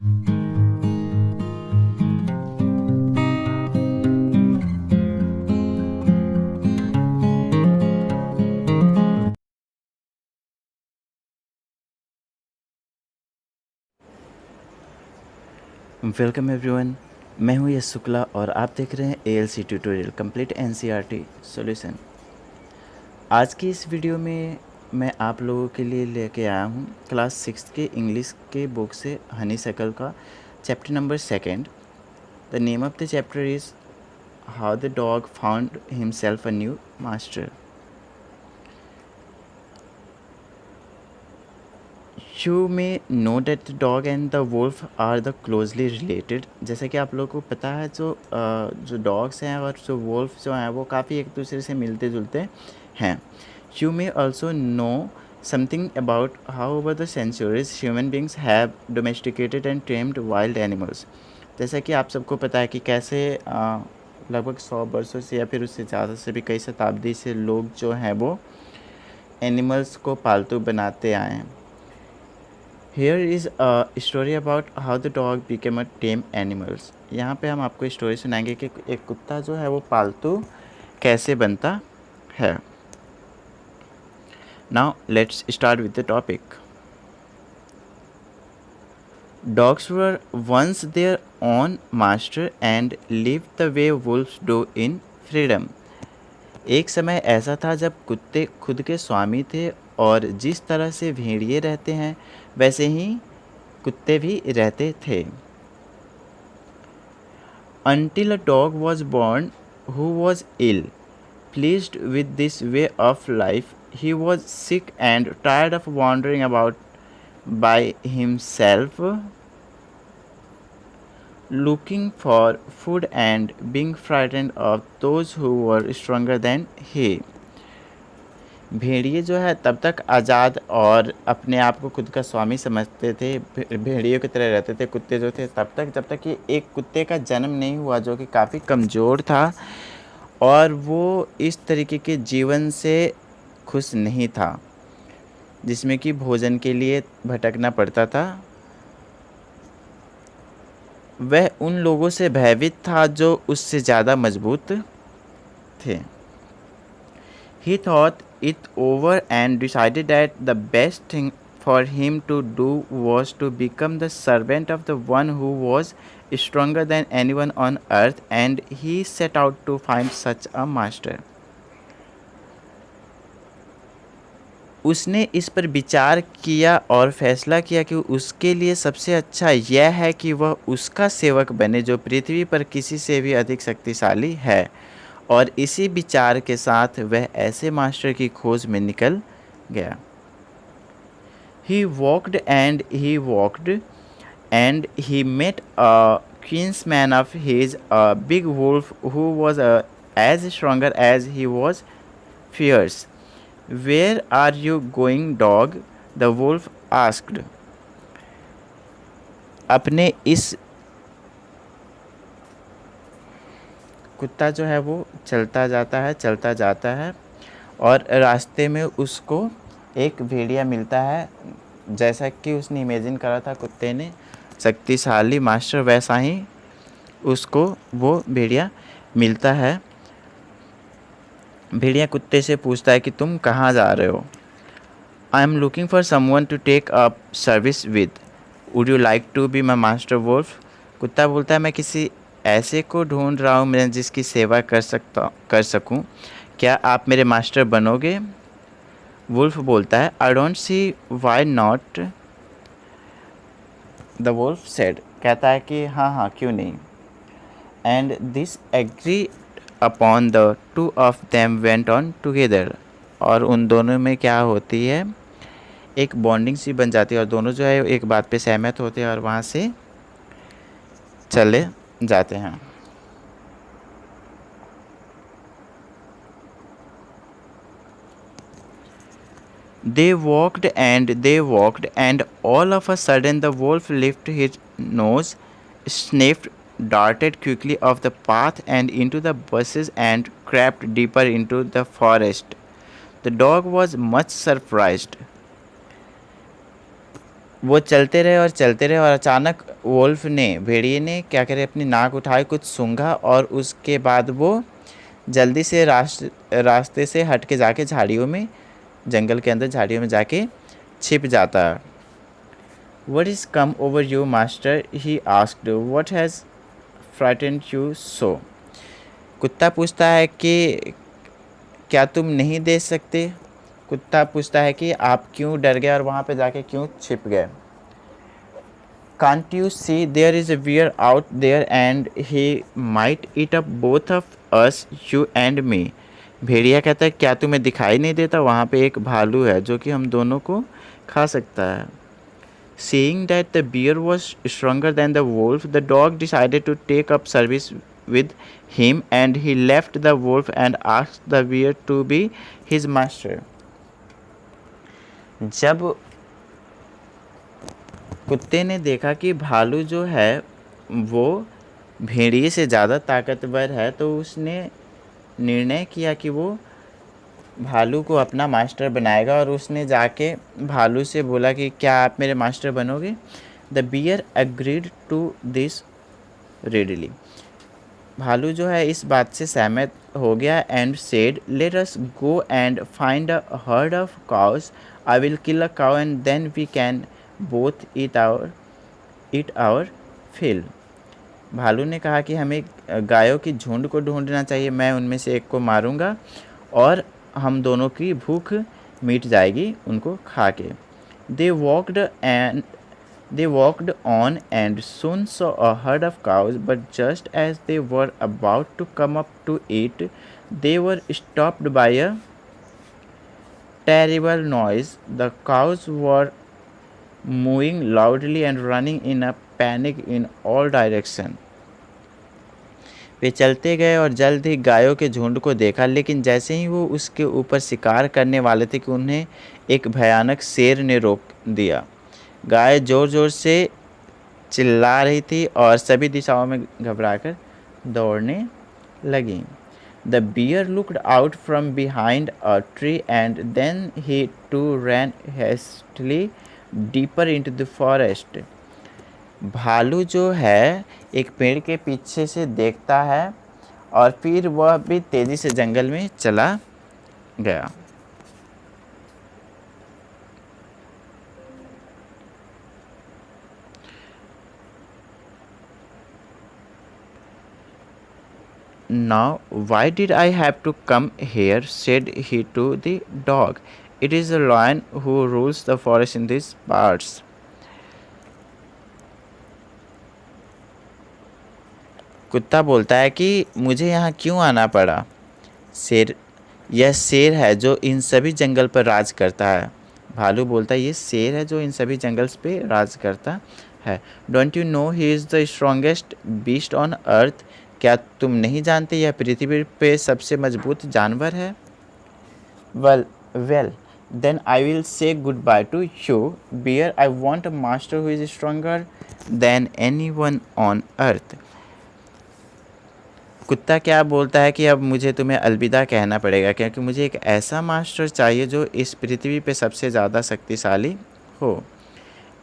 Welcome everyone, मैं हूं यश शुक्ला और आप देख रहे हैं ALC tutorial complete NCERT solution. आज की इस वीडियो में मैं आप लोगों के लिए लेके आया हूं क्लास 6 के इंग्लिश के बुक से हनीसैकल का chapter number 2। The name of the chapter is how the dog found himself a new master. You may know that the dog and the wolf are the closely related। जैसे कि आप लोगों को पता है जो डॉग्स हैं और जो वोल्फ जो हैं वो काफ़ी एक दूसरे से मिलते जुलते हैं। You may also know something about how over the centuries human beings have domesticated and tamed wild animals। जैसा कि आप सबको पता है कि कैसे लगभग 100 वर्षों से या फिर उससे ज़्यादा से भी कई शताब्दी से लोग जो हैं वो एनिमल्स को पालतू बनाते आए हैं। Here is a story about how the dog became a tame animals। यहाँ पे हम आपको स्टोरी सुनाएंगे कि एक कुत्ता जो है वो पालतू कैसे बनता है। Now let's start with the topic। Dogs were once their own master and lived the way wolves do in freedom। एक समय ऐसा था जब कुत्ते खुद के स्वामी थे और जिस तरह से भेड़िए रहते हैं वैसे ही कुत्ते भी रहते थे। Until a dog was born who was ill। Pleased with this way of life, he was sick and tired of wandering about by himself, looking for food and being frightened of those who were stronger than he। भेड़िए जो है तब तक आज़ाद और अपने आप को खुद का स्वामी समझते थे, भेड़ियों की तरह रहते थे। कुत्ते जो थे तब तक कि एक कुत्ते का जन्म नहीं हुआ जो कि काफ़ी कमज़ोर था और वो इस तरीके के जीवन से खुश नहीं था जिसमें कि भोजन के लिए भटकना पड़ता था। वह उन लोगों से भयभीत था जो उससे ज़्यादा मजबूत थे। He thought it over and decided that the best thing for him to do was to become the servant of the one who was stronger than anyone on earth, and he set out to find such a master। उसने इस पर विचार किया और फैसला किया कि उसके लिए सबसे अच्छा यह है कि वह उसका सेवक बने जो पृथ्वी पर किसी से भी अधिक शक्तिशाली है, और इसी विचार के साथ वह ऐसे मास्टर की खोज में निकल गया। He walked and he met a kinsman of his, a big wolf who was as stronger as he was fierce। Where are you going, dog? The wolf asked। अपने इस कुत्ता जो है वो चलता जाता है और रास्ते में उसको एक भेड़िया मिलता है। जैसा कि उसने इमेजिन करा था कुत्ते ने शक्तिशाली मास्टर, वैसा ही उसको वो भेड़िया मिलता है। भेड़िया कुत्ते से पूछता है कि तुम कहाँ जा रहे हो। I am looking for someone to take up service with, would you like to be my master wolf. कुत्ता बोलता है मैं किसी ऐसे को ढूंढ रहा हूँ मैं जिसकी सेवा कर सकूँ, क्या आप मेरे मास्टर बनोगे। वुल्फ बोलता है I don't see why not. The wolf said, कहता है कि हाँ क्यों नहीं। And this agree upon the two of them went on together. और उन दोनों में क्या होती है, एक बॉन्डिंग सी बन जाती है और दोनों जो है एक बात पे सहमत होते हैं और वहाँ से चले जाते हैं। They walked and all of a sudden the wolf lifted his nose, sniffed, darted quickly off the path and into the bushes and crept deeper into the forest। The dog was much surprised। वो चलते रहे और अचानक wolf ने भेड़िए ने क्या करे अपनी नाक उठाई, कुछ सूंघा और उसके बाद वो जल्दी से रास्ते से हट के जाके झाड़ियों में, जंगल के अंदर झाड़ियों में जाके छिप जाता है। What is come over you, master? He asked. What has frightened you so? कुत्ता पूछता है कि क्या तुम नहीं दे सकते? कुत्ता पूछता है कि आप क्यों डर गए और वहाँ पे जाके क्यों छिप गए? Can't you see there is a bear out there and he might eat up both of us, you and me? भेड़िया कहता है क्या तुम्हें दिखाई नहीं देता, वहाँ पे एक भालू है जो कि हम दोनों को खा सकता है। Seeing that the bear was stronger than the wolf, the dog decided to take up service with him and he left the wolf and asked the bear to be his master. जब कुत्ते ने देखा कि भालू जो है वो भेड़िए से ज़्यादा ताकतवर है, तो उसने निर्णय किया कि वो भालू को अपना मास्टर बनाएगा और उसने जाके भालू से बोला कि क्या आप मेरे मास्टर बनोगे? The bear agreed to this readily. भालू जो है इस बात से सहमत हो गया and said let us go and find a herd of cows, I will kill a cow and then we can both eat our fill. भालू ने कहा कि हमें गायों की झुंड को ढूंढना चाहिए, मैं उनमें से एक को मारूंगा और हम दोनों की भूख मिट जाएगी उनको खा के। They walked on and soon saw a herd of cows, but just as they were about to come up to eat, they were stopped by a terrible noise. The cows were mooing loudly and running in a panic in all directions. वे चलते गए और जल्द ही गायों के झुंड को देखा, लेकिन जैसे ही वो उसके ऊपर शिकार करने वाले थे कि उन्हें एक भयानक शेर ने रोक दिया। गाय ज़ोर ज़ोर से चिल्ला रही थी और सभी दिशाओं में घबराकर दौड़ने लगी। The bear looked out from behind a tree and then he too ran hastily deeper into the forest. भालू जो है एक पेड़ के पीछे से देखता है और फिर वह भी तेज़ी से जंगल में चला गया। Now, why did I have to come here? Said he to the dog. It is the lion who rules the forest in these parts. कुत्ता बोलता है कि मुझे यहाँ क्यों आना पड़ा? यह शेर है जो इन सभी जंगल पर राज करता है। भालू बोलता है ये शेर है जो इन सभी जंगल पे राज करता है। Don't you know he is the strongest beast on earth? क्या तुम नहीं जानते यह पृथ्वी पे सबसे मजबूत जानवर है? Well then I will say good bye to you bear, I want a master who is stronger than anyone on earth. कुत्ता क्या बोलता है कि अब मुझे तुम्हें अलविदा कहना पड़ेगा, क्योंकि मुझे एक ऐसा मास्टर चाहिए जो इस पृथ्वी पे सबसे ज़्यादा शक्तिशाली हो।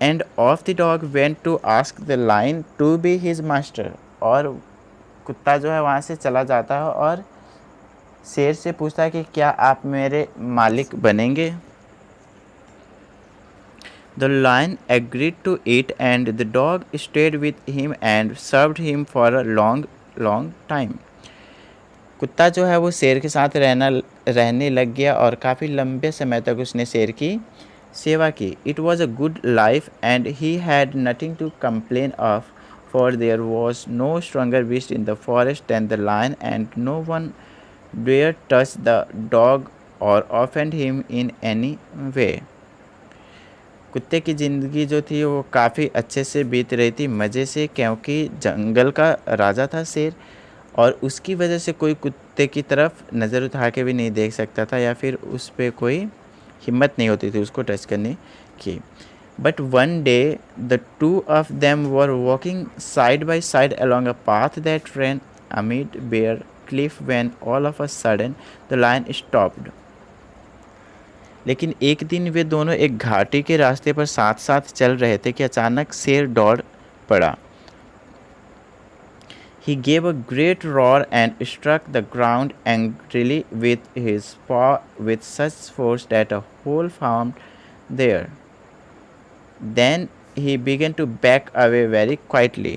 And off the dog went to ask the lion to be his master. और कुत्ता जो है वहाँ से चला जाता है और शेर से पूछता है कि क्या आप मेरे मालिक बनेंगे? The lion agreed to it and the dog stayed with him and served him for a long time. कुत्ता जो है वो शेर के साथ रहने लग गया और काफ़ी लंबे समय तक उसने शेर की सेवा की। It was a good life and he had nothing to complain of, for there was no stronger beast in the forest than the lion and no one dare touch the dog or offend him in any way. कुत्ते की ज़िंदगी जो थी वो काफ़ी अच्छे से बीत रही थी, मज़े से, क्योंकि जंगल का राजा था शेर और उसकी वजह से कोई कुत्ते की तरफ नज़र उठा के भी नहीं देख सकता था या फिर उस पर कोई हिम्मत नहीं होती थी उसको टच करने की। But one day the two of them were walking side by side along a path that ran amid bare cliff when all of a sudden the lion stopped. लेकिन एक दिन वे दोनों एक घाटी के रास्ते पर साथ साथ चल रहे थे कि अचानक शेर दौड़ पड़ा। He gave a great roar and struck the ground angrily with his paw with such force that a hole formed there. Then he began to back away very quietly.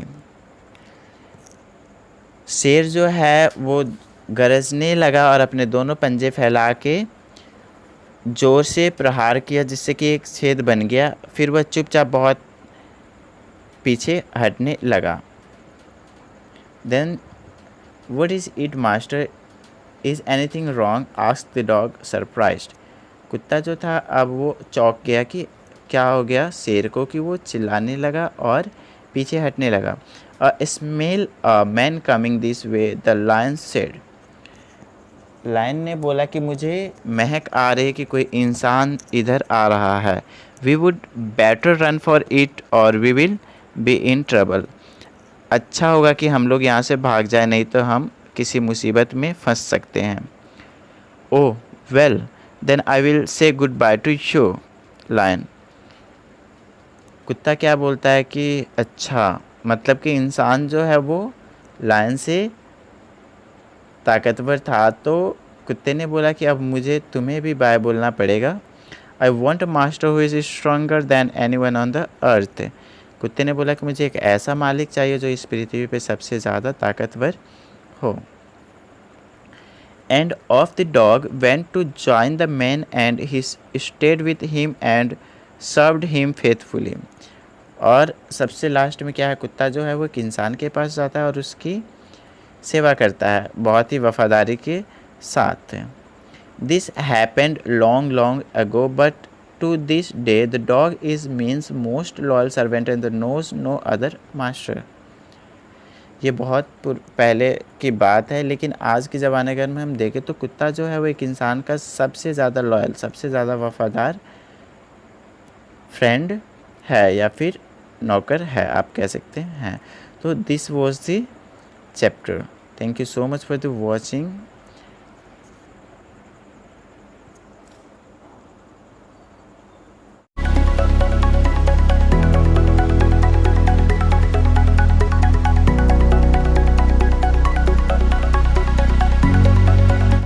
शेर जो है वो गरजने लगा और अपने दोनों पंजे फैला के ज़ोर से प्रहार किया, जिससे कि एक छेद बन गया। फिर वह चुपचाप बहुत पीछे हटने लगा। Then, what is it, master? Is anything wrong? asked the dog, surprised. कुत्ता जो था अब वो चौंक गया कि क्या हो गया शेर को, कि वो चिल्लाने लगा और पीछे हटने लगा। Smell a man coming this way, the lion said. Lion ने बोला कि मुझे महक आ रही है कि कोई इंसान इधर आ रहा है। We would better run for it or we will be in trouble. अच्छा होगा कि हम लोग यहाँ से भाग जाए, नहीं तो हम किसी मुसीबत में फंस सकते हैं। Oh well then I will say good bye to you lion. कुत्ता क्या बोलता है कि अच्छा, मतलब कि इंसान जो है वो लायन से ताकतवर था, तो कुत्ते ने बोला कि अब मुझे तुम्हें भी बाय बोलना पड़ेगा। आई want a master who is stronger than any one on the earth. कुत्ते ने बोला कि मुझे एक ऐसा मालिक चाहिए जो इस पृथ्वी पे सबसे ज़्यादा ताकतवर हो। And off the dog went to join the man and he stayed with him and served him faithfully. और सबसे लास्ट में क्या है, कुत्ता जो है वो एक इंसान के पास जाता है और उसकी सेवा करता है बहुत ही वफादारी के साथ। This happened long long ago but to this day the dog is means most loyal servant and knows no other master। ये बहुत पहले की बात है, लेकिन आज के ज़माने अगर में हम देखें तो कुत्ता जो है वो एक इंसान का सबसे ज़्यादा लॉयल, सबसे ज़्यादा वफादार फ्रेंड है या फिर नौकर है, आप कह सकते हैं। तो this was the chapter. Thank you so much for the watching.